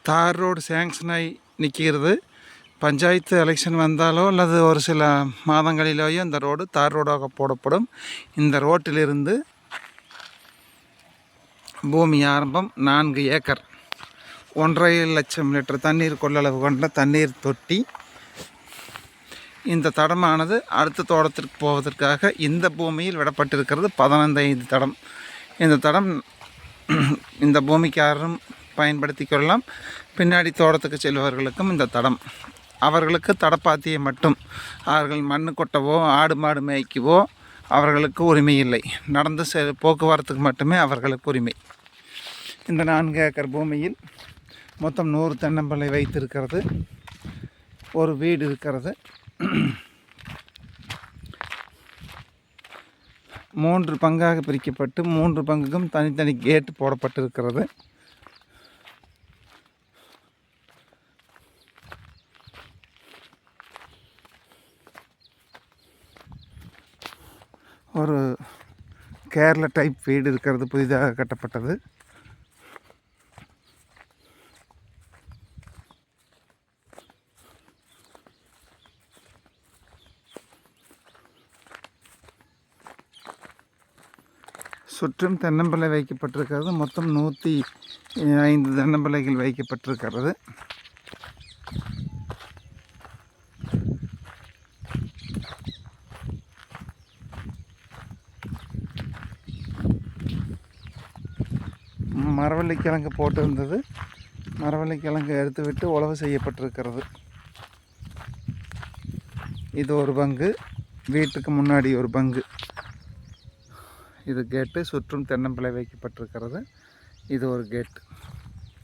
தார் road sanction ஆகி நிற்கிறது. பஞ்சாயத்து எலெக்ஷன் வந்தாலோ அல்லது ஒரு சில மாதங்களிலேயோ இந்த ரோடு தார் ரோடாக போடப்படும். இந்த ரோட்டிலிருந்து பூமி ஆரம்பம் 4 ஏக்கர் 1.5 லட்சம் லிட்டர் தண்ணீர் கொள்ளளவு கொண்ட தண்ணீர் தொட்டி. இந்த தடமானது அடுத்த தோட்டத்திற்கு போவதற்காக இந்த பூமியில் விடப்பட்டிருக்கிறது. 15 தடம். இந்த தடம் இந்த பூமிக்காரரும் பயன்படுத்தி கொள்ளலாம். பின்னாடி தோட்டத்துக்கு செல்பவர்களுக்கும் இந்த தடம். அவர்களுக்கு தடப்பாத்தியை மட்டும், அவர்கள் மண் கொட்டவோ ஆடு மாடு மேய்க்கவோ அவர்களுக்கு உரிமை இல்லை. நடந்து போக்குவரத்துக்கு மட்டுமே அவர்களுக்கு உரிமை. இந்த 4 ஏக்கர் பூமியில் மொத்தம் 100 தென்னம்பிள்ளை வைத்திருக்கிறது. ஒரு வீடு இருக்கிறது. 3 பங்காக பிரிக்கப்பட்டு 3 பங்குக்கும் தனித்தனி கேட்டு போடப்பட்டிருக்கிறது. ஒரு கேரளா டைப் வீடு இருக்கிறது, புதிதாக கட்டப்பட்டது. சுற்றும் தென்னம்பிள்ளை வைக்கப்பட்டிருக்கிறது. மொத்தம் 105 தென்னம்பிள்ளைகள் வைக்கப்பட்டிருக்கிறது. மரவள்ளிக்கிழங்கு போட்டிருந்தது. மரவள்ளிக்கிழங்கு எடுத்துவிட்டு உழவு செய்யப்பட்டிருக்கிறது. இது ஒரு பங்கு, வீட்டுக்கு முன்னாடி ஒரு பங்கு. இது கேட்டு, சுற்றும் தென்னம்பிள்ளை வைக்கப்பட்டிருக்கிறது. இது ஒரு கேட்டு.